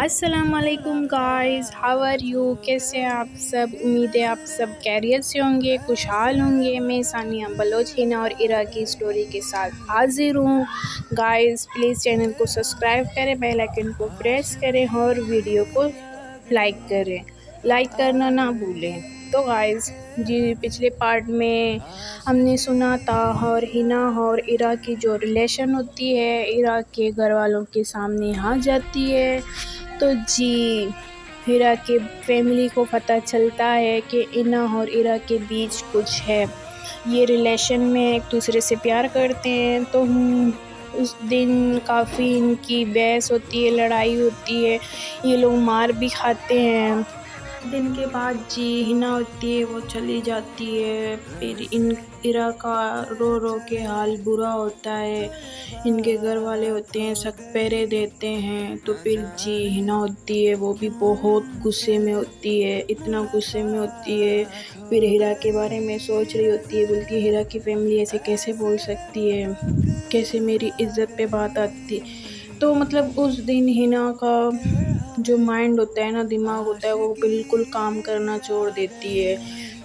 السلام علیکم guys, how are you? کیسے ہیں آپ سب؟ امید ہے آپ سب خیریت سے ہوں گے، خوشحال ہوں گے۔ میں ثانیہ بلوچ ہینا اور ایرا کی اسٹوری کے ساتھ حاضر ہوں۔ گائز پلیز چینل کو سبسکرائب کریں، بیل آئیکن کو پریس کریں اور ویڈیو کو لائک کریں، لائک کرنا نہ بھولیں۔ تو گائز پچھلے پارٹ میں ہم نے سنا تھا اور ہینا اور ایرا کی جو ریلیشن ہوتی ہے، ایرا کے گھر والوں کے سامنے آ جاتی ہے۔ تو ایرا کے فیملی کو پتہ چلتا ہے کہ اینا اور ایرا کے بیچ کچھ ہے، یہ ریلیشن میں ایک دوسرے سے پیار کرتے ہیں۔ تو اس دن کافی ان کی بحث ہوتی ہے، لڑائی ہوتی ہے، یہ لوگ مار بھی کھاتے ہیں۔ دن کے بعد ہینا ہوتی ہے، وہ چلی جاتی ہے۔ پھر ایرا کا رو رو کے حال برا ہوتا ہے، ان کے گھر والے ہوتے ہیں سخت پہرے دیتے ہیں۔ تو پھر ہینا ہوتی ہے، وہ بھی بہت غصے میں ہوتی ہے، اتنا غصے میں ہوتی ہے۔ پھر ہیرا کے بارے میں سوچ رہی ہوتی ہے، بلکہ ہیرا کی فیملی ایسے کیسے بول سکتی ہے، کیسے میری عزت پہ بات آتی۔ تو مطلب اس دن ہینا کا جو مائنڈ ہوتا ہے نا، دماغ ہوتا ہے، وہ بالکل کام کرنا چھوڑ دیتی ہے۔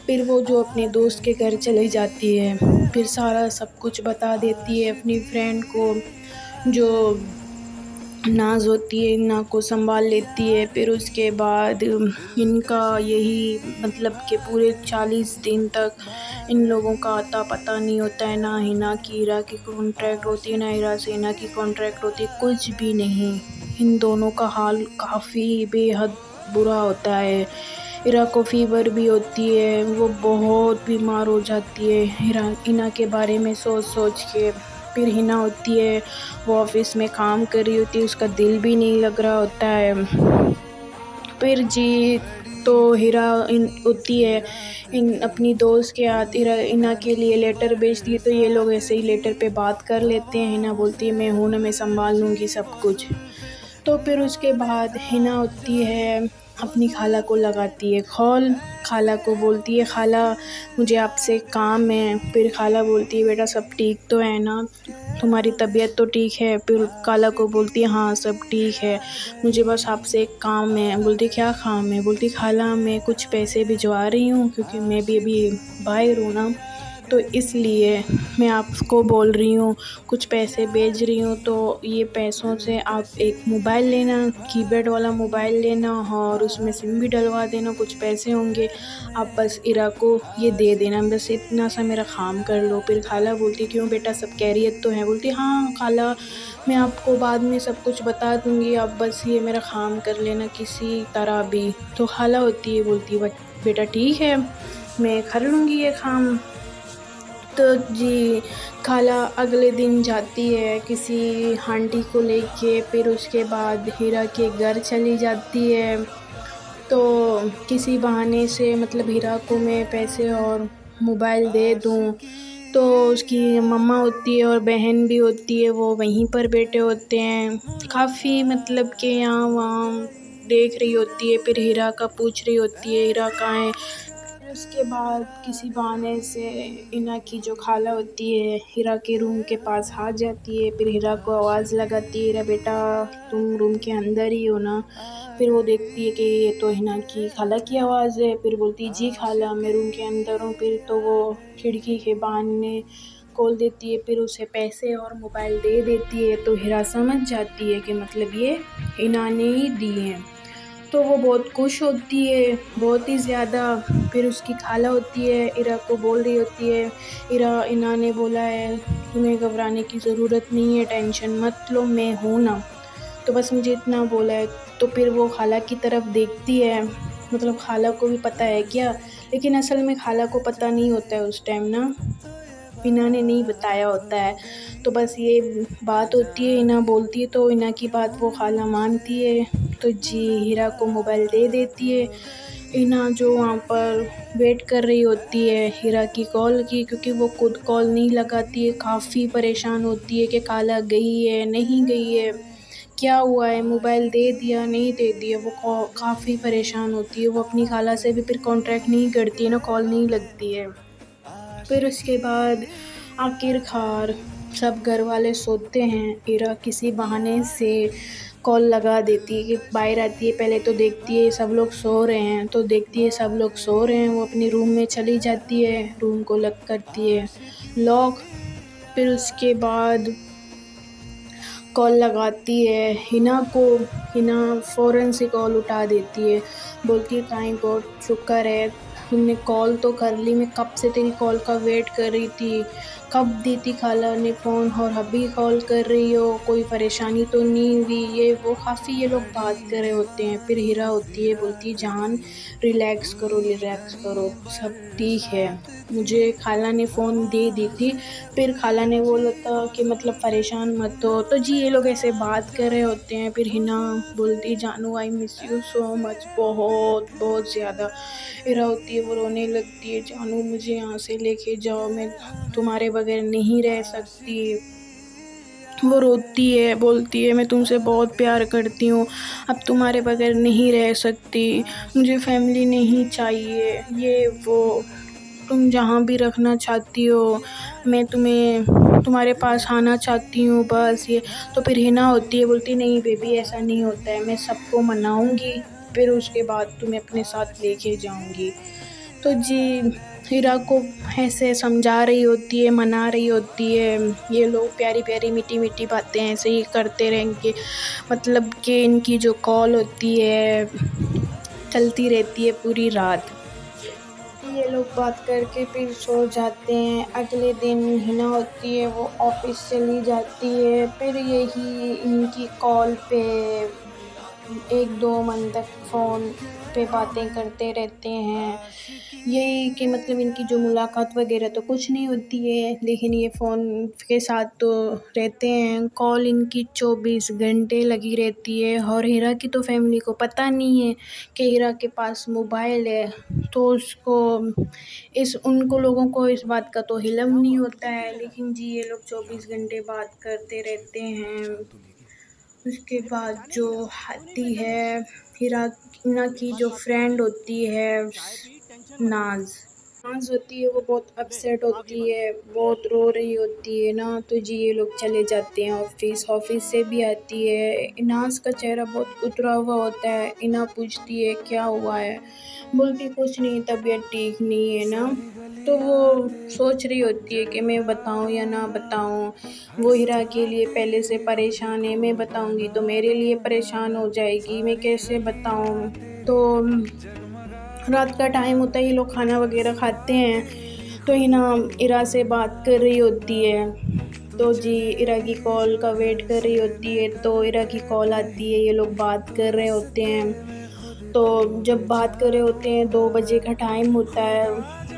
پھر وہ جو اپنے دوست کے گھر چلی جاتی ہے، پھر سارا سب کچھ بتا دیتی ہے اپنی فرینڈ کو، جو ناز ہوتی ہے اینا کو سنبھال لیتی ہے۔ پھر اس کے بعد ان کا یہی مطلب کہ پورے 40 دن تک ان لوگوں کا آتا پتہ نہیں ہوتا ہے، نہ ہینا کی ایرا کی کانٹریکٹ ہوتی ہے، نہ ایرا سے ہینا کی کانٹریکٹ ہوتی ہے، کچھ بھی نہیں۔ ان دونوں کا حال کافی بے حد برا ہوتا ہے۔ ایرا کو فیور بھی ہوتی ہے، وہ بہت بیمار ہو جاتی ہے ہینا کے بارے میں سوچ سوچ کے۔ پھر ہینا ہوتی ہے، وہ آفس میں کام کر رہی ہوتی ہے، اس کا دل بھی نہیں لگ رہا ہوتا ہے۔ پھر تو ہیرا ہوتی ہے، اپنی دوست کے ہاتھ ہینا کے لیے لیٹر بھیجتی ہے۔ تو یہ لوگ ایسے ہی لیٹر پہ بات کر لیتے ہیں، ہینا بولتی ہے میں ہوں نا، میں سنبھال لوں گی سب کچھ۔ تو پھر اس کے بعد ہینا ہوتی ہے، اپنی خالہ کو لگاتی ہے کال، خالہ کو بولتی ہے خالہ مجھے آپ سے کام ہے۔ پھر خالہ بولتی ہے بیٹا سب ٹھیک تو ہے نا، تمہاری طبیعت تو ٹھیک ہے؟ پھر خالہ کو بولتی ہے ہاں سب ٹھیک ہے، مجھے بس آپ سے ایک کام ہے۔ بولتی کیا کام ہے؟ بولتی خالہ میں کچھ پیسے بھجوا رہی ہوں، کیونکہ میں بھی ابھی باہر ہوں نا، تو اس لیے میں آپ کو بول رہی ہوں، کچھ پیسے بھیج رہی ہوں۔ تو یہ پیسوں سے آپ ایک موبائل لینا، کی پیڈ والا موبائل لینا، اور اس میں سم بھی ڈلوا دینا، کچھ پیسے ہوں گے، آپ بس ایرا کو یہ دے دینا، بس اتنا سا میرا کام کر لو۔ پھر خالہ بولتی کیوں بیٹا سب خیریت تو ہے؟ بولتی ہاں خالہ میں آپ کو بعد میں سب کچھ بتا دوں گی، آپ بس یہ میرا کام کر لینا کسی طرح بھی۔ تو خالہ ہوتی ہے، بولتی بیٹا ٹھیک ہے میں کر لوں گی یہ کام۔ تو خالہ اگلے دن جاتی ہے کسی آنٹی کو لے کے، پھر اس کے بعد ہیرا کے گھر چلی جاتی ہے۔ تو کسی بہانے سے مطلب ہیرا کو میں پیسے اور موبائل دے دوں، تو اس کی مما ہوتی ہے اور بہن بھی ہوتی ہے، وہ وہیں پر بیٹھے ہوتے ہیں، کافی مطلب کہ یہاں وہاں دیکھ رہی ہوتی ہے۔ پھر ہیرا کا پوچھ رہی ہوتی ہے ہیرا کہاں ہے؟ پھر اس کے بعد کسی بہانے سے اینا کی جو خالہ ہوتی ہے ہیرا کے روم کے پاس آ جاتی ہے۔ پھر ہیرا کو آواز لگاتی ہے ہیرا بیٹا تم روم کے اندر ہی ہو نا؟ پھر وہ دیکھتی ہے کہ یہ تو اینا کی خالہ کی آواز ہے، پھر بولتی جی خالہ میں روم کے اندر ہوں۔ پھر تو وہ کھڑکی کے بہانے کھول دیتی ہے، پھر اسے پیسے اور موبائل دے دیتی ہے۔ تو ہیرا سمجھ جاتی ہے کہ مطلب یہ اینا نے ہی دی ہیں، تو وہ بہت خوش ہوتی ہے، بہت ہی زیادہ۔ پھر اس کی خالہ ہوتی ہے، ایرا کو بول رہی ہوتی ہے اینا نے بولا ہے تمہیں گھبرانے کی ضرورت نہیں ہے، ٹینشن مت لو، میں ہوں نا، تو بس مجھے اتنا بولا ہے۔ تو پھر وہ خالہ کی طرف دیکھتی ہے، مطلب خالہ کو بھی پتہ ہے کیا، لیکن اصل میں خالہ کو پتہ نہیں ہوتا ہے اس ٹائم نا، اینا نے نہیں بتایا ہوتا ہے۔ تو بس یہ بات ہوتی ہے، اینا بولتی ہے تو اینا کی بات وہ خالہ مانتی ہے۔ تو ہیرا کو موبائل دے دیتی ہے۔ اینا جو وہاں پر ویٹ کر رہی ہوتی ہے ہیرا کی کال کی، کیونکہ وہ خود کال نہیں لگاتی ہے، کافی پریشان ہوتی ہے کہ خالہ گئی ہے نہیں گئی ہے، کیا ہوا ہے، موبائل دے دیا نہیں دے دیا، وہ کافی پریشان ہوتی ہے۔ وہ اپنی خالہ سے بھی پھر کانٹیکٹ نہیں کرتی ہے نا، کال نہیں لگتی ہے۔ پھر اس کے بعد آخر کار سب گھر والے سوتے ہیں، ایرا کسی بہانے سے کال لگا دیتی ہے کہ باہر آتی ہے، پہلے تو دیکھتی ہے سب لوگ سو رہے ہیں، تو دیکھتی ہے سب لوگ سو رہے ہیں، وہ اپنی روم میں چلی جاتی ہے، روم کو لاک کرتی ہے لاک۔ پھر اس کے بعد کال لگاتی ہے ہنا کو، ہنا فوراً سے کال اٹھا دیتی ہے، بولتی ہے تھینک گاڈ، شکر ہے تم نے کال تو کر لی، میں کب سے تیری کال کا ویٹ کر رہی تھی، کب دی تھی خالہ نے فون اور ابھی کال کر رہی ہو، کوئی پریشانی تو نہیں ہوئی، یہ وہ کافی یہ لوگ بات کر رہے ہوتے ہیں۔ پھر ہیرا ہوتی ہے، بولتی ہے جان ریلیکس کرو ریلیکس کرو، سب ٹھیک ہے، مجھے خالہ نے فون دے دی تھی، پھر خالہ نے بولا تھا کہ مطلب پریشان مت ہو، تو جی یہ لوگ ایسے بات کر رہے ہوتے ہیں۔ پھر ہنا بولتی جانو آئی مس یو سو مچ، بہت بہت زیادہ۔ ہیرا ہوتی ہے، وہ رونے لگتی ہے، جانو مجھے یہاں سے لے کے جاؤ، میں تمہارے بغیر نہیں رہ سکتی۔ وہ روتی ہے، بولتی ہے میں تم سے بہت پیار کرتی ہوں، اب تمہارے بغیر نہیں رہ سکتی، مجھے فیملی نہیں چاہیے، یہ وہ، تم جہاں بھی رکھنا چاہتی ہو میں تمہارے پاس آنا چاہتی ہوں بس یہ۔ تو پھر ہنا ہوتی ہے، بولتی نہیں بیبی ایسا نہیں ہوتا ہے، میں سب کو مناؤں گی، پھر اس کے بعد تمہیں اپنے ساتھ لے کے جاؤں گی۔ تو جی ہیرا کو ایسے سمجھا رہی ہوتی ہے، منا رہی ہوتی ہے، یہ لوگ پیاری پیاری میٹھی میٹھی باتیں ایسے ہی کرتے رہیں گے، مطلب کہ ان کی جو کال ہوتی ہے چلتی رہتی ہے پوری رات۔ یہ لوگ بات کر کے پھر سو جاتے ہیں۔ اگلے دن ہنا ہوتی ہے، وہ آفس چلی جاتی ہے، پھر یہی ان کی کال پہ 1-2 منتھ تک فون پہ باتیں کرتے رہتے ہیں، یہی کہ مطلب ان کی جو ملاقات وغیرہ تو کچھ نہیں ہوتی ہے، لیکن یہ فون کے ساتھ تو رہتے ہیں، کال ان کی 24 گھنٹے لگی رہتی ہے۔ اور ہیرا کی تو فیملی کو پتہ نہیں ہے کہ ہیرا کے پاس موبائل ہے، تو ان کو لوگوں کو اس بات کا تو علم نہیں ہوتا ہے، لیکن جی یہ لوگ 24 گھنٹے بات کرتے رہتے ہیں۔ اس کے بعد جو آتی ہے ہیرا کی جو فرینڈ ہوتی ہے ناز ہوتی ہے، وہ بہت اپسیٹ ہوتی ہے، بہت رو رہی ہوتی ہے نا، تو جی یہ لوگ چلے جاتے ہیں آفس سے بھی آتی ہے، ناز کا چہرہ بہت اترا ہوا ہوتا ہے، ہنا پوچھتی ہے کیا ہوا ہے، بولتی کچھ نہیں، طبیعت ٹھیک نہیں ہے نا، تو وہ سوچ رہی ہوتی ہے کہ میں بتاؤں یا نہ بتاؤں، وہ ہیرا کے لیے پہلے سے پریشان ہے، میں بتاؤں گی تو میرے لیے پریشان ہو جائے گی، میں کیسے بتاؤں۔ تو رات کا ٹائم ہوتا ہے، یہ لوگ کھانا وغیرہ کھاتے ہیں، تو ہنا ہیرا سے بات کر رہی ہوتی ہے، تو جی ہیرا کی کال کا ویٹ کر رہی ہوتی ہے، تو ہیرا کی کال آتی ہے، یہ لوگ بات کر رہے ہوتے ہیں، تو جب بات کر رہے ہوتے ہیں 2 بجے کا ٹائم ہوتا ہے،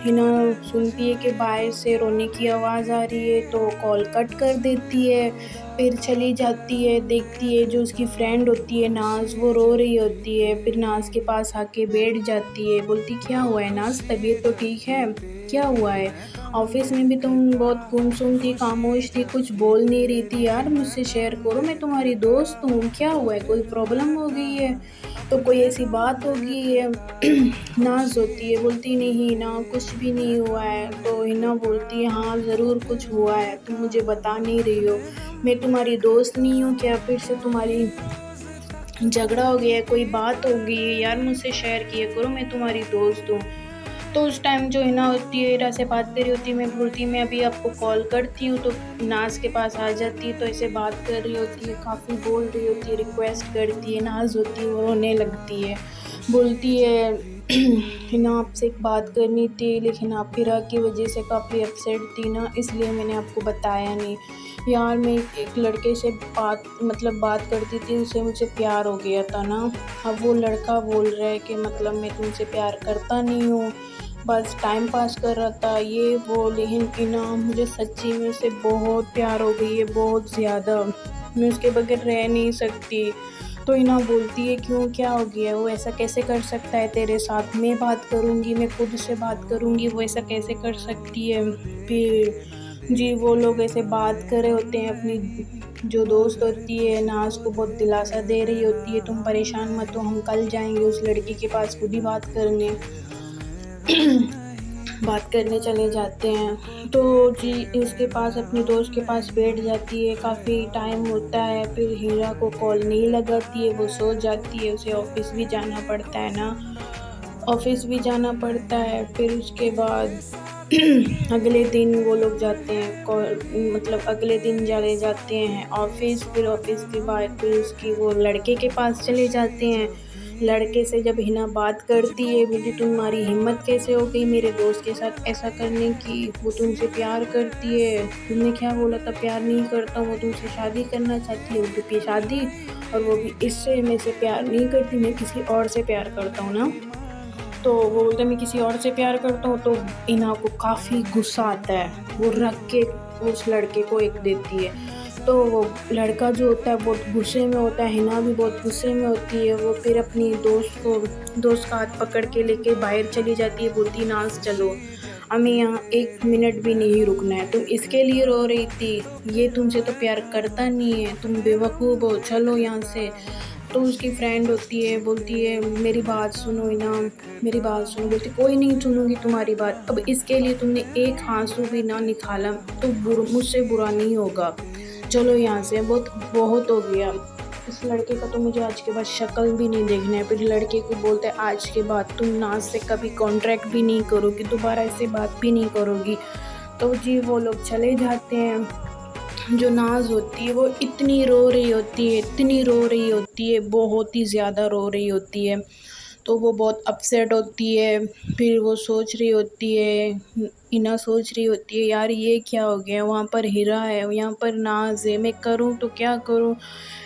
ہنا سنتی ہے کہ باہر سے رونے کی آواز آ رہی ہے، تو کال کٹ کر دیتی ہے، پھر چلی جاتی ہے، دیکھتی ہے جو اس کی فرینڈ ہوتی ہے ناز، وہ رو رہی ہوتی ہے، پھر ناز کے پاس آ کے بیٹھ جاتی ہے، بولتی کیا ہوا ہے ناز، طبیعت تو ٹھیک ہے، کیا ہوا ہے، آفس میں بھی تم بہت گمسم تھی، خاموش تھی، کچھ بول نہیں رہی تھی، یار مجھ سے شیئر کرو، میں تمہاری دوست ہوں، کیا ہوا ہے، کوئی پرابلم ہو گئی ہے، تو کوئی ایسی بات ہوگی ہے۔ ناز ہوتی ہے، بولتی نہیں نا کچھ بھی نہیں ہوا ہے، تو ہنا بولتی ہے ہاں ضرور کچھ ہوا ہے، تم مجھے بتا نہیں رہی ہو، میں تمہاری دوست نہیں ہوں کیا، پھر سے تمہاری جھگڑا ہو گیا ہے، کوئی بات ہو گئی ہے، یار مجھ سے شیئر کیا کرو، میں تمہاری دوست ہوں۔ تو اس ٹائم جو ہنا ہوتی ہے ہیرا سے بات کر رہی ہوتی ہے، میں بولتی میں ابھی آپ کو کال کرتی ہوں، تو ناز کے پاس آ جاتی ہے، تو ایسے بات کر رہی ہوتی ہے، کافی بول رہی ہوتی ہے، ریکویسٹ کرتی ہے، ناز ہوتی ہے وہ رونے لگتی ہے، بولتی ہے ہنا آپ سے ایک بات کرنی تھی، لیکن آپ ہیرا کی وجہ سے کافی اپسیٹ تھی نا، اس لیے میں نے آپ کو بتایا نہیں، یار میں ایک لڑکے سے بات کرتی تھی، اسے مجھے پیار ہو گیا تھا نا، اب وہ لڑکا بول رہا ہے کہ مطلب میں تم سے پیار کرتا نہیں ہوں، بس ٹائم پاس کر رہا تھا، یہ وہ، لیکن ہنا مجھے سچی میں اسے بہت پیار ہو گئی ہے، بہت زیادہ، میں اس کے بغیر رہ نہیں سکتی۔ تو ہنا بولتی ہے کیوں، کیا ہو گیا، وہ ایسا کیسے کر سکتا ہے تیرے ساتھ، میں بات کروں گی، میں خود سے بات کروں گی، وہ ایسا کیسے کر سکتی ہے۔ پھر جی وہ لوگ ایسے بات کر رہے ہوتے ہیں، اپنی جو دوست ہوتی ہے ناز کو بہت دلاسا دے رہی ہوتی ہے، تم پریشان مت ہو، ہم کل جائیں گے اس لڑکی کے پاس خود ہی بات کرنے۔ بات کرنے چلے جاتے ہیں. تو جی اس کے پاس اپنی دوست کے پاس بیٹھ جاتی ہے، کافی ٹائم ہوتا ہے، پھر ہیرا کو کال نہیں لگاتی ہے، وہ سو جاتی ہے. اسے آفس بھی جانا پڑتا ہے نا، آفس بھی جانا پڑتا ہے. پھر اس کے بعد اگلے دن وہ لوگ جاتے ہیں، مطلب اگلے دن چلے جاتے ہیں آفس. پھر آفس کے بعد پھر اس کی وہ لڑکے کے پاس چلے جاتے ہیں. لڑکے سے جب ہنا بات کرتی ہے، بولتی تمہاری ہمت کیسے ہو گئی میرے دوست کے ساتھ ایسا کرنے کی، وہ تم سے پیار کرتی ہے، تم نے کیا بولا تھا پیار نہیں کرتا ہوں، وہ تم سے شادی کرنا چاہتی ہے، اردو کی شادی، اور وہ بھی اس سے میں سے پیار نہیں کرتی، میں کسی اور سے پیار کرتا ہوں نا. تو وہ بولتا ہے میں کسی اور سے پیار کرتا ہوں. تو اینا کو کافی غصہ آتا ہے، وہ رکھ کے اس لڑکے کو ایک دیتی ہے. تو وہ لڑکا جو ہوتا ہے بہت غصے میں ہوتا ہے، ہنا بھی بہت غصے میں ہوتی ہے. وہ پھر اپنی دوست کا ہاتھ پکڑ کے لے کے باہر چلی جاتی ہے، بولتی ناز چلو، ہمیں یہاں 1 منٹ بھی نہیں رکنا ہے، تم اس کے لیے رو رہی تھی، یہ تم سے تو پیار کرتا نہیں ہے، تم بیوقوف ہو، چلو یہاں سے. تو اس کی فرینڈ ہوتی ہے، بولتی ہے میری بات سنو اینا، میری بات سنو. بولتی کوئی نہیں سنوں گی تمہاری بات، اب اس کے لیے تم نے ایک آنسو بھی نہ نکالا تو مجھ سے برا نہیں ہوگا، چلو یہاں سے، بہت ہو گیا. اس لڑکے کا تو مجھے آج کے بعد شکل بھی نہیں دیکھنا ہے. پھر لڑکے کو بولتا ہے آج کے بعد تم ناز سے کبھی کانٹریکٹ بھی نہیں کرو گی، دوبارہ اس سے بات بھی نہیں کرو گی. تو جی وہ لوگ چلے جاتے ہیں. جو ناز ہوتی ہے وہ اتنی رو رہی ہوتی ہے، اتنی رو رہی ہوتی ہے، بہت ہی زیادہ رو رہی ہوتی ہے. تو وہ بہت اپسیٹ ہوتی ہے. پھر وہ سوچ رہی ہوتی ہے، اینا سوچ رہی ہوتی ہے یار یہ کیا ہو گیا، وہاں پر ہیرا ہے، یہاں پر ناز ہے، میں کروں تو کیا کروں.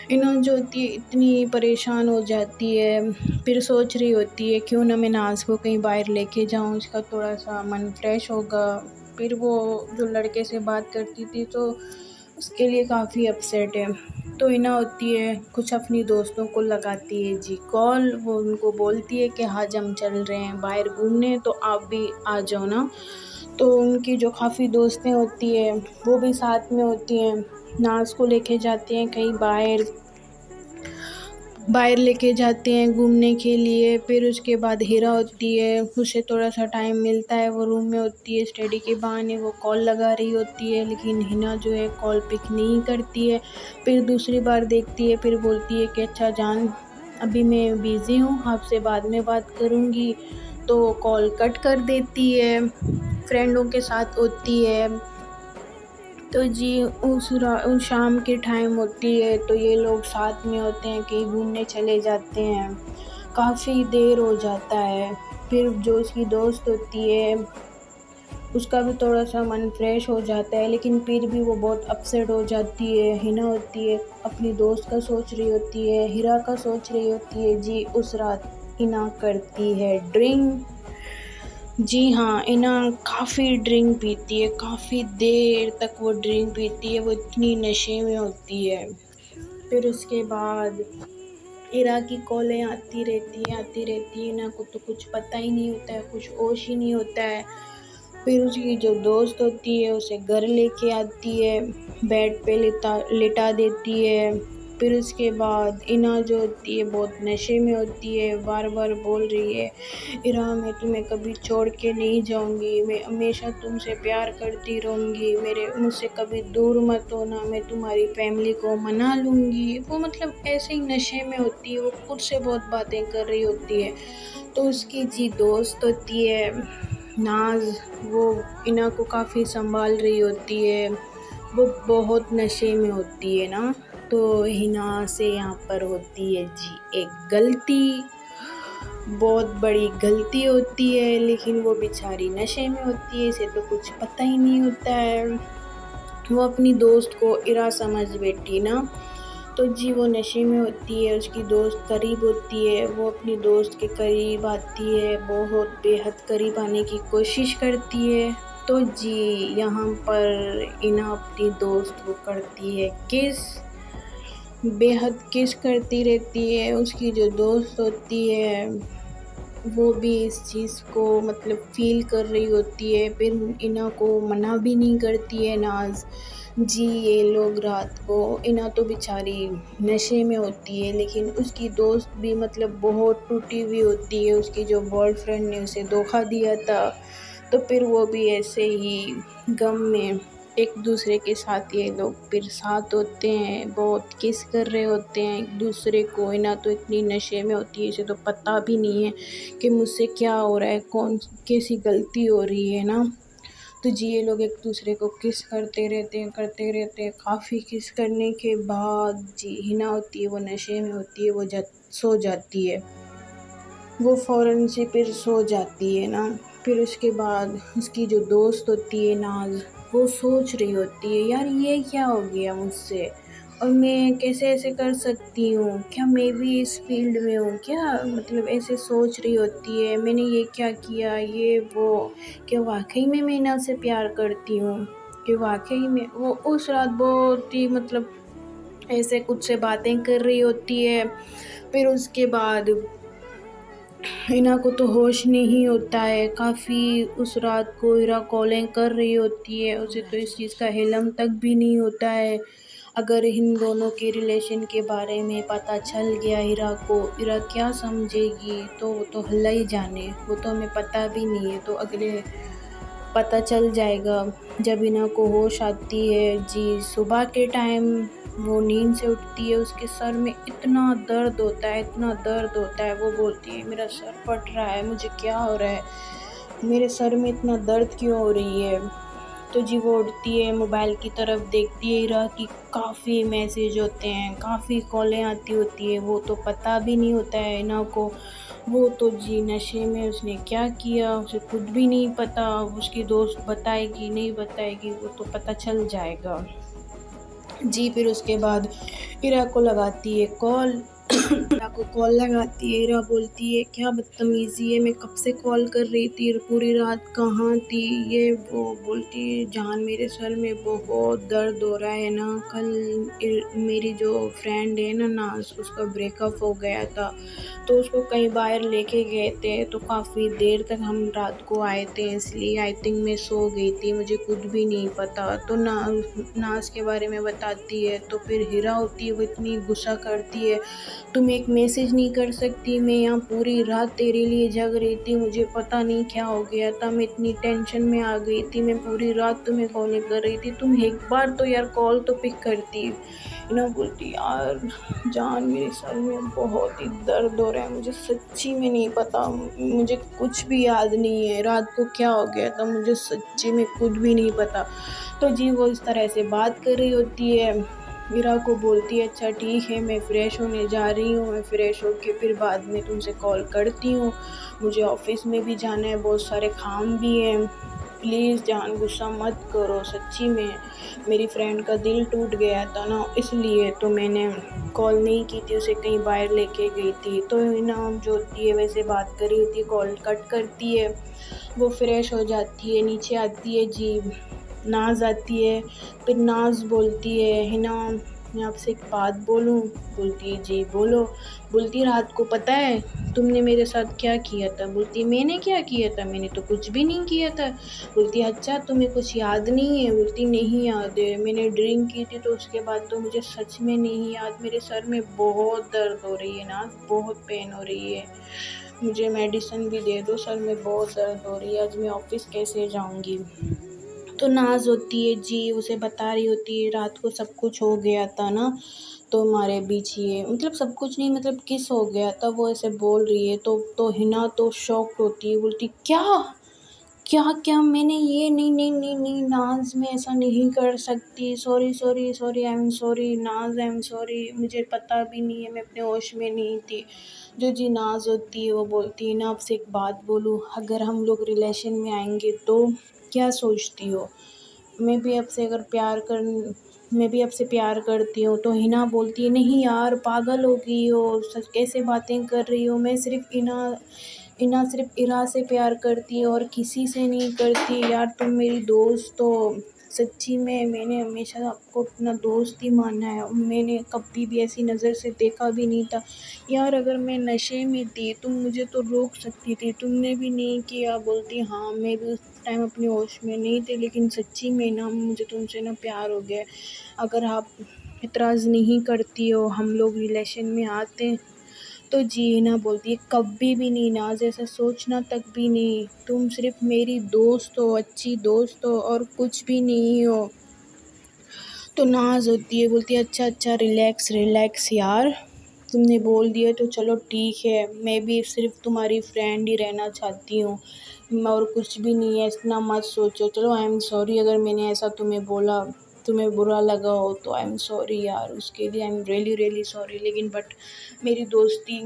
اینا جو ہوتی ہے اتنی پریشان ہو جاتی ہے. پھر سوچ رہی ہوتی ہے کیوں نہ میں ناز کو کہیں باہر لے کے جاؤں، اس کا تھوڑا سا من فریش ہوگا. پھر وہ جو لڑکے سے بات کرتی تھی تو اس کے لیے کافی اپسیٹ ہے. تو اینا ہوتی ہے کچھ اپنی دوستوں کو لگاتی ہے جی کال. وہ ان کو بولتی ہے کہ آج ہم چل رہے ہیں باہر گھومنے، تو آپ بھی آ جاؤ نا. تو ان کی جو کافی دوستیں ہوتی ہیں وہ بھی ساتھ میں ہوتی ہیں، ناز کو لے کے جاتے ہیں کہیں باہر لے کے جاتے ہیں گھومنے کے لیے. پھر اس کے بعد ہیرا ہوتی ہے، اسے تھوڑا سا ٹائم ملتا ہے، وہ روم میں ہوتی ہے، اسٹڈی کے بہانے وہ کال لگا رہی ہوتی ہے، لیکن ہنا جو ہے کال پک نہیں کرتی ہے. پھر دوسری بار دیکھتی ہے، پھر بولتی ہے کہ اچھا جان ابھی میں بیزی ہوں، آپ سے بعد میں بات کروں گی. تو کال کٹ کر دیتی ہے، فرینڈوں کے ساتھ ہوتی ہے. تو جی اس شام کے ٹائم ہوتی ہے تو یہ لوگ ساتھ میں ہوتے ہیں، کہیں گھومنے چلے جاتے ہیں. کافی دیر ہو جاتا ہے. پھر جو اس کی دوست ہوتی ہے اس کا بھی تھوڑا سا من فریش ہو جاتا ہے، لیکن پھر بھی وہ بہت اپسیٹ ہو جاتی ہے. ہنا ہوتی ہے اپنی دوست کا سوچ رہی ہوتی ہے، ہیرا کا سوچ رہی ہوتی ہے. جی اس رات اینا کرتی ہے ڈرنک. جی ہاں اینا کافی ڈرنک پیتی ہے، کافی دیر تک وہ ڈرنک پیتی ہے، وہ اتنی نشے میں ہوتی ہے. پھر اس کے بعد ہیرا کی کالیں آتی رہتی ہیں. اینا کو تو کچھ پتہ ہی نہیں ہوتا ہے، کچھ ہوش ہی نہیں ہوتا ہے. پھر اس کی جو دوست ہوتی ہے اسے گھر لے کے آتی ہے، بیڈ پہ لٹا دیتی ہے. پھر اس کے بعد اینا جو ہوتی ہے بہت نشے میں ہوتی ہے، بار بار بول رہی ہے ہیرا میں تمہیں کبھی چھوڑ کے نہیں جاؤں گی، میں ہمیشہ تم سے پیار کرتی رہوں گی، مجھ سے کبھی دور مت ہونا، میں تمہاری فیملی کو منا لوں گی. وہ مطلب ایسے ہی نشے میں ہوتی ہے، وہ خود سے بہت باتیں کر رہی ہوتی ہے. تو اس کی جی دوست ہوتی ہے ناز، وہ اینا کو کافی سنبھال رہی ہوتی ہے، وہ بہت نشے میں ہوتی ہے نا. تو ہنا سے یہاں پر ہوتی ہے جی ایک غلطی، بہت بڑی غلطی ہوتی ہے، لیکن وہ بیچاری نشے میں ہوتی ہے، اسے تو کچھ پتہ ہی نہیں ہوتا ہے. وہ اپنی دوست کو ہیرا سمجھ بیٹھی نا. تو جی وہ نشے میں ہوتی ہے، اس کی دوست قریب ہوتی ہے، وہ اپنی دوست کے قریب آتی ہے، بہت بے حد قریب آنے کی کوشش کرتی ہے. تو جی یہاں پر اینا اپنی دوست کو کرتی ہے کس، بے حد کس کرتی رہتی ہے. اس کی جو دوست ہوتی ہے وہ بھی اس چیز کو مطلب فیل کر رہی ہوتی ہے. پھر اینا کو منع بھی نہیں کرتی ہے ناز. جی یہ لوگ رات کو، اینا تو بیچاری نشے میں ہوتی ہے، لیکن اس کی دوست بھی مطلب بہت ٹوٹی ہوئی ہوتی ہے. اس کی جو بوائے فرینڈ نے اسے دھوکا دیا تھا، تو پھر وہ بھی ایسے ہی غم میں ایک دوسرے کے ساتھ یہ لوگ پھر ساتھ ہوتے ہیں، بہت کس کر رہے ہوتے ہیں ایک دوسرے کو، نہ تو اتنی نشے میں ہوتی ہے، اسے تو پتہ بھی نہیں ہے کہ مجھ سے کیا ہو رہا ہے، کون کیسی غلطی ہو رہی ہے نا۔ تو جی یہ لوگ ایک دوسرے کو کس کرتے رہتے ہیں، کافی کس کرنے کے بعد جی ہنا ہوتی ہے، وہ نشے میں ہوتی ہے، وہ سو جاتی ہے، وہ فوراً سے پھر سو جاتی ہے نا۔ پھر اس کے بعد اس کی جو دوست ہوتی ہے ناز، وہ سوچ رہی ہوتی ہے یار یہ کیا ہو گیا مجھ سے، اور میں کیسے ایسے کر سکتی ہوں، کیا میں بھی اس فیلڈ میں ہوں کیا، مطلب ایسے سوچ رہی ہوتی ہے میں نے یہ کیا کیا، یہ وہ، کہ واقعی میں نا سے پیار کرتی ہوں، کہ واقعی میں وہ اس رات بہت ہی مطلب ایسے کچھ سے باتیں کر رہی ہوتی ہے۔ پھر اس کے بعد اینا کو تو ہوش نہیں ہوتا ہے، کافی اس رات کو ایرا کالیں کر رہی ہوتی ہے، اسے تو اس چیز کا علم تک بھی نہیں ہوتا ہے۔ اگر ان دونوں کے ریلیشن کے بارے میں پتہ چل گیا ایرا کو، ایرا کیا سمجھے گی، تو وہ تو اللہ ہی جانے، وہ تو ہمیں پتہ بھی نہیں ہے، تو اگلے پتہ چل جائے گا جب اینا کو ہوش آتی ہے۔ جی صبح کے ٹائم وہ نیند سے اٹھتی ہے، اس کے سر میں اتنا درد ہوتا ہے، اتنا درد ہوتا ہے، وہ بولتی ہے میرا سر پھٹ رہا ہے، مجھے کیا ہو رہا ہے، میرے سر میں اتنا درد کیوں ہو رہی ہے۔ تو جی وہ اٹھتی ہے، موبائل کی طرف دیکھتی ہے، ایرا کی کافی میسیج ہوتے ہیں، کافی کالیں آتی ہوتی ہے، وہ تو پتہ بھی نہیں ہوتا ہے اینا کو، وہ تو جی نشے میں اس نے کیا کیا اسے خود بھی نہیں پتہ، اس کی دوست بتائے گی نہیں بتائے گی، وہ تو پتہ چل جائے گا۔ جی پھر اس کے بعد ایرا کو لگاتی ہے کال، ایرا کو کال لگاتی ہے، ایرا بولتی ہے کیا بدتمیزی ہے، میں کب سے کال کر رہی تھی، پوری رات کہاں تھی، یہ وہ، بولتی ہے جان میرے سر میں بہت درد ہو رہا ہے نا، کل میری جو فرینڈ ہے نا ناز، اس کا بریک اپ ہو گیا تھا، تو اس کو کہیں باہر لے کے گئے تھے، تو کافی دیر تک ہم رات کو آئے تھے، اس لیے آئی تھنک میں سو گئی تھی، مجھے خود بھی نہیں پتا۔ تو ناز کے بارے میں بتاتی ہے، تو پھر ہیرا ہوتی ہے، وہ اتنی غصہ کرتی ہے تم ایک میسج نہیں کر سکتی، میں یہاں پوری رات تیرے لیے جگ رہی تھی، مجھے پتہ نہیں کیا ہو گیا تھا، میں اتنی ٹینشن میں آ گئی تھی، میں پوری رات تمہیں کال کر رہی تھی، تم ایک بار تو یار کال تو پک کرتی۔ انہوں بولتی یار جان میرے سر میں بہت ہی درد ہو رہا ہے، مجھے سچی میں نہیں پتا، مجھے کچھ بھی یاد نہیں ہے رات کو کیا ہو گیا تھا، مجھے سچی میں خود بھی نہیں پتا۔ تو جی وہ اس طرح سے بات کر رہی ہوتی ہے، ایرا کو بولتی ہے اچھا ٹھیک ہے میں فریش ہونے جا رہی ہوں، میں فریش ہو کے پھر بعد میں تم سے کال کرتی ہوں، مجھے آفس میں بھی جانا ہے، بہت سارے کام بھی ہیں، پلیز جان غصہ مت کرو، سچی میں میری فرینڈ کا دل ٹوٹ گیا تھا نا، اس لیے تو میں نے کال نہیں کی تھی، اسے کہیں باہر لے کے گئی تھی۔ تو انعام جو ہوتی ہے ویسے بات کری ہوتی ہے، کال کٹ کرتی ہے، وہ فریش ہو جاتی ہے، نیچے آتی ہے، جی ناز آتی ہے، پھر ناز بولتی ہے ہنا میں آپ سے ایک بات بولوں، بولتی ہے جی بولو، بولتی رات کو پتہ ہے تم نے میرے ساتھ کیا کیا تھا، بولتی میں نے کیا کیا تھا، میں نے تو کچھ بھی نہیں کیا تھا، بولتی اچھا تمہیں کچھ یاد نہیں ہے، بولتی نہیں یاد ہے، میں نے ڈرنک کی تھی تو اس کے بعد تو مجھے سچ میں نہیں یاد، میرے سر میں بہت درد ہو رہی ہے نا، بہت پین ہو رہی ہے، مجھے میڈیسن بھی دے دو، سر میں بہت درد ہو رہی ہے، آج میں آفس کیسے جاؤں گی۔ تو ناز ہوتی ہے جی اسے بتا رہی ہوتی ہے رات کو سب کچھ ہو گیا تھا نا، تو ہمارے بیچ یہ مطلب سب کچھ نہیں، مطلب کس ہو گیا تھا، وہ ایسے بول رہی ہے، تو ہنا تو شاکڈ ہوتی ہے، بولتی کیا کیا کیا میں نے یہ نہیں نہیں نہیں نہیں ناز میں ایسا نہیں کر سکتی، sorry sorry sorry I am sorry Naz, I am sorry, مجھے پتہ بھی نہیں ہے، میں اپنے ہوش میں نہیں تھی۔ جو جی ناز ہوتی ہے وہ بولتی ہے نا آپ سے ایک بات بولوں، اگر ہم لوگ ریلیشن میں آئیں گے تو کیا سوچتی ہو، میں بھی اب سے اگر میں بھی اب سے پیار کرتی ہوں، تو ہنا بولتی ہے نہیں یار پاگل ہو گئی ہو، سچ کیسے باتیں کر رہی ہو، میں صرف اینا صرف ایرا سے پیار کرتی ہے اور کسی سے نہیں کرتی، یار تم میری دوست ہو، سچی میں نے ہمیشہ آپ کو اپنا دوست ہی مانا ہے، میں نے کبھی بھی ایسی نظر سے دیکھا بھی نہیں تھا، یار اگر میں نشے میں تھی تم مجھے تو روک سکتی تھی، تم نے بھی نہیں کیا، بولتی ہاں میں بھی اس ٹائم اپنے ہوش میں نہیں تھی، لیکن سچی میں نا مجھے تم سے نا پیار ہو گیا، اگر آپ اعتراض نہیں کرتی ہو ہم لوگ ریلیشن میں آتے تو جی نا بولتی ہے کبھی بھی نہیں ناز، ایسا سوچنا تک بھی نہیں، تم صرف میری دوست ہو، اچھی دوست ہو اور کچھ بھی نہیں ہو۔ تو ناز ہوتی ہے، بولتی ہے اچھا اچھا ریلیکس ریلیکس یار، تم نے بول دیا تو چلو ٹھیک ہے، میں بھی صرف تمہاری فرینڈ ہی رہنا چاہتی ہوں اور کچھ بھی نہیں ہے، اتنا مت سوچو، چلو آئی ایم سوری اگر میں نے ایسا تمہیں بولا، تمہیں برا لگا ہو تو آئی ایم سوری یار، اس کے لیے I am really really sorry, لیکن بٹ میری دوستی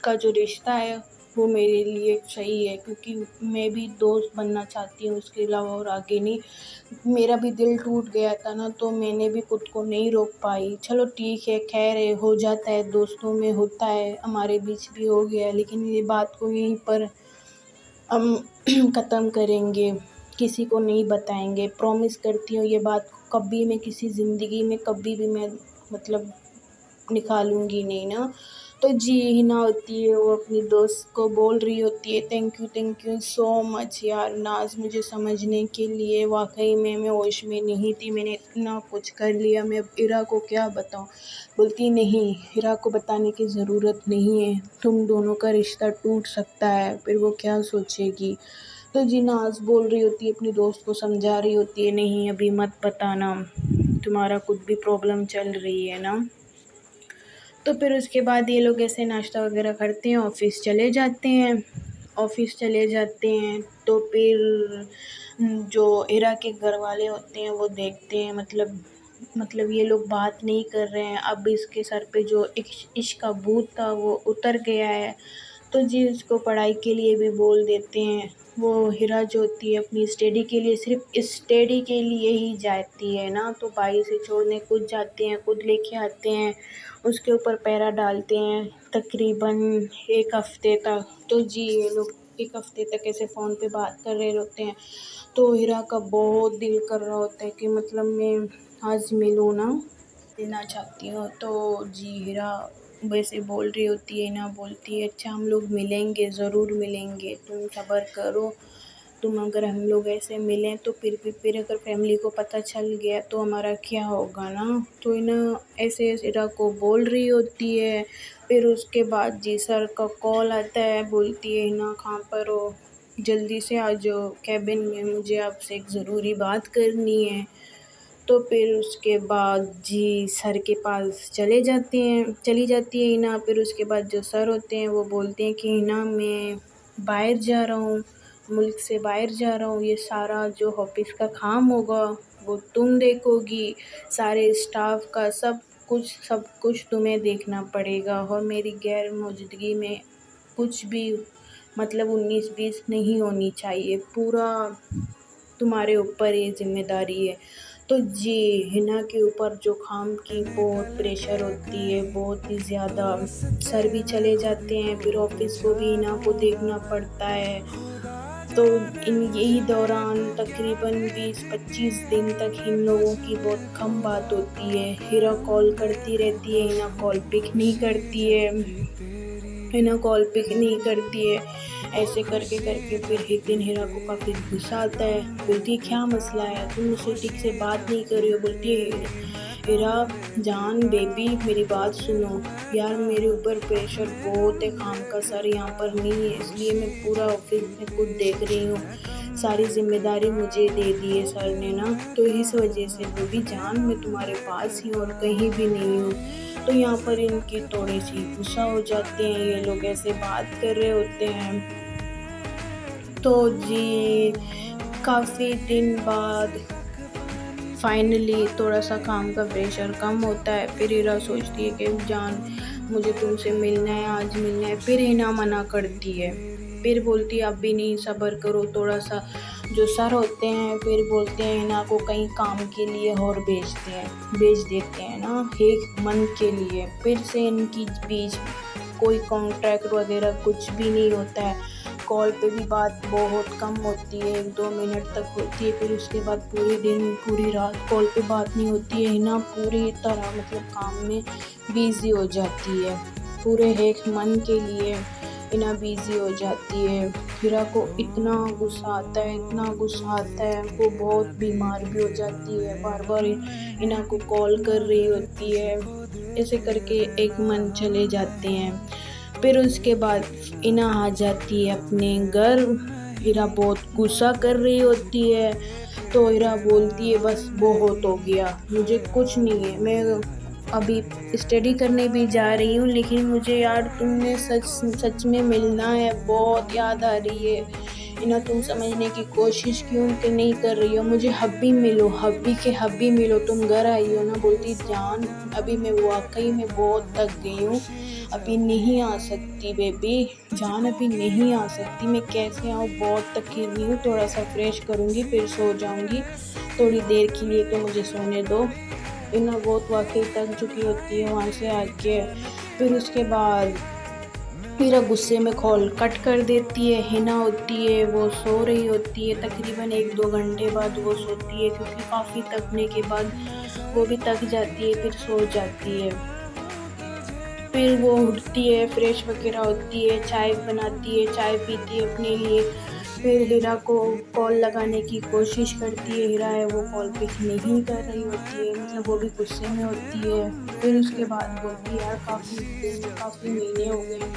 کا جو رشتہ ہے وہ میرے لیے صحیح ہے، کیونکہ میں بھی دوست بننا چاہتی ہوں، اس کے علاوہ اور آگے نہیں۔ میرا بھی دل ٹوٹ گیا تھا نا، تو میں نے بھی خود کو نہیں روک پائی، چلو ٹھیک ہے، خیر ہے، ہو جاتا ہے، دوستوں میں ہوتا ہے، ہمارے بیچ بھی ہو گیا، لیکن یہ بات کو یہیں پر ہم ختم کریں گے، کسی کو نہیں بتائیں گے، پرومس کرتی ہوں یہ بات کبھی میں کسی زندگی میں کبھی بھی میں مطلب نکالوں گی نہیں نا۔ تو جی ہنا ہوتی ہے، وہ اپنی دوست کو بول رہی ہوتی ہے تھینک یو سو مچ یار ناز، مجھے سمجھنے کے لیے، واقعی میں ہوش میں نہیں تھی، میں نے اتنا کچھ کر لیا، میں اب عرا کو کیا بتاؤں۔ بولتی نہیں، عرا کو بتانے کی ضرورت نہیں ہے، تم دونوں کا رشتہ ٹوٹ سکتا ہے، پھر وہ کیا سوچے گی۔ تو جی ناز بول رہی ہوتی ہے، اپنی دوست کو سمجھا رہی ہوتی ہے نہیں ابھی مت بتانا، تمہارا خود بھی پرابلم چل رہی ہے نا۔ تو پھر اس کے بعد یہ لوگ ایسے ناشتہ وغیرہ کرتے ہیں، آفس چلے جاتے ہیں، تو پھر جو عرا کے گھر والے ہوتے ہیں وہ دیکھتے ہیں، مطلب یہ لوگ بات نہیں کر رہے ہیں، اب اس کے سر پہ جو عشق کا بھوت تھا وہ اتر گیا ہے، تو جی اس کو پڑھائی کے لیے بھی بول دیتے ہیں۔ وہ عرا جو ہوتی ہے اپنی اسٹڈی کے لیے، صرف اسٹڈی کے لیے ہی جاتی ہے نا، تو بھائی سے چھوڑنے خود جاتے ہیں، خود لے کے آتے ہیں، اس کے اوپر پیرا ڈالتے ہیں تقریباً 1 ہفتے تک۔ تو جی یہ لوگ 1 ہفتے تک ایسے فون پہ بات کر رہے ہوتے ہیں، تو عرا کا بہت دل کر رہا ہوتا ہے کہ مطلب میں آج ملوں نا، لینا چاہتی ہوں۔ تو جی عرا ویسے بول رہی ہوتی ہے نا، بولتی ہے اچھا ہم لوگ ملیں گے، ضرور ملیں گے، تم صبر کرو، تم اگر ہم لوگ ایسے ملیں تو پھر اگر فیملی کو پتہ چل گیا تو ہمارا کیا ہوگا نا۔ تو ایسے عرا کو بول رہی ہوتی ہے، پھر اس کے بعد جی سر کا کال آتا ہے، بولتی ہے نا کہاں پر ہو، جلدی سے آ جاؤ کیبن میں، مجھے آپ سے ایک ضروری بات کرنی ہے۔ تو پھر اس کے بعد جی سر کے پاس چلی جاتی ہے ہنا، پھر اس کے بعد جو سر ہوتے ہیں وہ بولتے ہیں کہ ہنا میں باہر جا رہا ہوں، ملک سے باہر جا رہا ہوں، یہ سارا جو آفس کا کام ہوگا وہ تم دیکھو گی، سارے اسٹاف کا سب کچھ تمہیں دیکھنا پڑے گا، اور میری غیر موجودگی میں کچھ بھی مطلب 19-20 نہیں ہونی چاہیے، پورا تمہارے اوپر یہ ذمہ داری ہے۔ تو جی ہنا کے اوپر جو کام کی بہت پریشر ہوتی ہے، بہت ہی زیادہ، سر بھی چلے جاتے ہیں، پھر آفس کو بھی ہنا کو دیکھنا پڑتا ہے، تو یہی دوران تقریباً 20-25 دن تک ان لوگوں کی بہت کم بات ہوتی ہے، عرا کال کرتی رہتی ہے، ہنا کال پک نہیں کرتی ہے، ایسے کر کے پھر ایک دن عرا کو کافی غصہ آتا ہے، بولتی ہے کیا مسئلہ ہے، تم مجھ سے ٹھیک سے بات نہیں کر رہی ہو۔ بولتی ہے عرا جان بیبی میری بات سنو یار، میرے اوپر پریشر بہت ہے کام کا، سر یہاں پر نہیں ہے، اس لیے میں پورا آفس میں خود دیکھ رہی ہوں، ساری ذمہ داری مجھے دے دی ہے سر نے نا، تو اس وجہ سے بیبی جان میں تمہارے پاس ہی ہوں اور کہیں بھی نہیں ہوں۔ تو یہاں پر ان کی تھوڑی سی غصہ ہو جاتے ہیں، یہ لوگ ایسے بات کر رہے ہوتے ہیں۔ تو جی کافی دن بعد فائنلی تھوڑا سا کام کا پریشر کم ہوتا ہے، پھر عرا سوچتی ہے کہ جان مجھے تم سے ملنا ہے، آج ملنا ہے، پھر ہنا منع کرتی ہے، پھر بولتی ہے اب بھی نہیں، صبر کرو تھوڑا سا، جو سر ہوتے ہیں پھر بولتے ہیں ہنا کو کہیں کام کے لیے اور بھیج دیتے ہیں نا 1 منتھ کے لیے، پھر سے ان کی بیچ کوئی کانٹریکٹ وغیرہ کچھ بھی نہیں ہوتا ہے، کال پہ بھی بات بہت کم ہوتی ہے، 1-2 منٹ تک ہوتی ہے، پھر اس کے بعد پورے دن پوری رات کال پہ بات نہیں ہوتی ہے، ہنا پوری طرح مطلب کام میں بیزی ہو جاتی ہے، پورے 1 منتھ کے لیے ہنا بیزی ہو جاتی ہے۔ عرا کو اتنا غصہ آتا ہے، وہ بہت بیمار بھی ہو جاتی ہے، بار بار ہنا کو کال کر رہی ہوتی ہے، ایسے کر کے 1 منتھ چلے جاتے ہیں۔ پھر اس کے بعد اینا آ جاتی ہے اپنے گھر. ہیرا بہت غصہ کر رہی ہوتی ہے تو ہیرا بولتی ہے بس بہت ہو گیا، مجھے کچھ نہیں ہے، میں ابھی اسٹڈی کرنے بھی جا رہی ہوں، لیکن مجھے یار تم نے سچ میں ملنا ہے، بہت یاد آ رہی ہے. انہیں تم سمجھنے کی کوشش کیوں کہ نہیں کر رہی ہو، مجھے ابھی ملو، ابھی ملو، تم گھر آئی ہو نا. بولتی جان ابھی میں واقعی میں بہت تک گئی ہوں، ابھی نہیں آ سکتی بیبی جان، ابھی نہیں آ سکتی، میں کیسے آؤں، بہت تکی ہوئی ہوں، تھوڑا سا فریش کروں گی پھر سو جاؤں گی، تھوڑی دیر کے لیے تو مجھے سونے دو. انہیں بہت واقعی تک چکی ہوتی ہے وہاں سے آ کے. پھر اس کے بعد میرا غصے میں کال کٹ کر دیتی ہے. ہنا ہوتی ہے وہ سو رہی ہوتی ہے، تقریباً 1-2 گھنٹے بعد وہ سوتی ہے، کیونکہ کافی تکنے کے بعد وہ بھی تک جاتی ہے، پھر سو جاتی ہے. پھر وہ اٹھتی ہے، فریش وغیرہ ہوتی ہے، چائے بناتی ہے، چائے پیتی ہے اپنے لیے. پھر ہیرا کو کال لگانے کی کوشش کرتی ہے، ہیرا ہے وہ کال پک نہیں کر رہی ہوتی ہے، مطلب وہ بھی غصے میں ہوتی ہے. پھر اس کے بعد بولتی ہے یار کافی مہینے ہو گئے ہیں،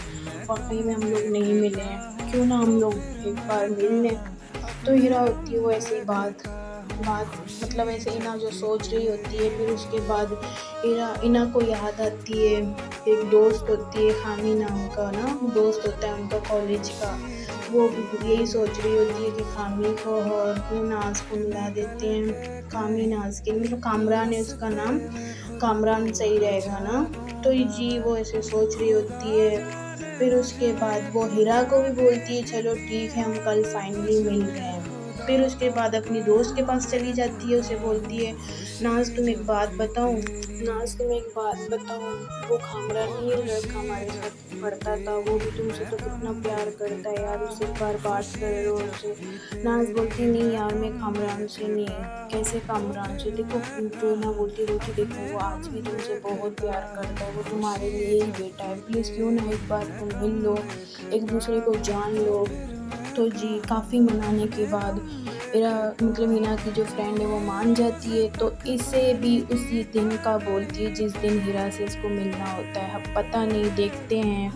واقعی میں ہم لوگ نہیں ملے ہیں، کیوں نہ ہم لوگ ایک بار مل لیں. تو ہیرا ہوتی ہے وہ ایسے ہی بات مطلب ایسے اینا جو سوچ رہی ہوتی ہے. پھر اس کے بعد اینا کو یاد آتی ہے، ایک دوست ہوتی ہے خامی نام کا نا دوست ہوتا ہے ان کا کالج کا، وہ بھی یہی سوچ رہی ہوتی ہے کہ خامی کو اور کیوں ناز کو ملا دیتے ہیں. خامی ناز کے مطلب کامران ہے اس کا نام، کامران صحیح رہے گا نا. تو جی وہ ایسے سوچ رہی ہوتی ہے. پھر اس کے بعد وہ ہیرا کو بھی بولتی ہے چلو ٹھیک ہے ہم کل فائنلی مل رہے ہیں. پھر اس کے بعد اپنی دوست کے پاس چلی جاتی ہے، اسے بولتی ہے ناز تم ایک بات بتاؤں، وہ کامران نہیں ہے لڑکا ہمارے ساتھ پڑھتا تھا، وہ بھی تم سے تو کتنا پیار کرتا ہے یار، اسے ایک بار بات کر لو اسے. ناز بولتی نہیں یار میں کامران سے نہیں. کیسے کامران سے؟ دیکھو جو نا بولتی دیکھو وہ آج بھی تم سے بہت پیار کرتا ہے، وہ تمہارے لیے ہی بیٹا ہے، پلیز کیوں نہ ایک بار تم مل لو، ایک دوسرے کو جان لو. تو جی کافی منانے کے بعد مطلب مینا کی جو فرینڈ ہے وہ مان جاتی ہے. تو اسے بھی اسی دن کا بولتی ہے جس دن ہیرا سے اس کو ملنا ہوتا ہے. اب پتہ نہیں، دیکھتے ہیں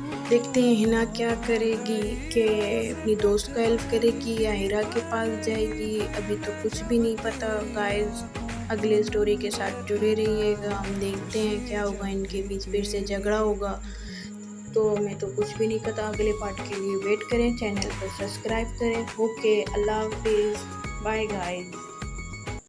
ہنا کیا کرے گی، کہ اپنی دوست کا ہیلپ کرے گی یا ہیرا کے پاس جائے گی، ابھی تو کچھ بھی نہیں پتہ. گائز اگلے سٹوری کے ساتھ جڑے رہیے گا، ہم دیکھتے ہیں کیا ہوگا، ان کے بیچ پھر سے جھگڑا ہوگا تو ہمیں تو کچھ بھی نہیں پتا. اگلے پارٹ کے لیے ویٹ کریں، چینل کو سبسکرائب کریں. اوکے اللہ حافظ، بائے گائز.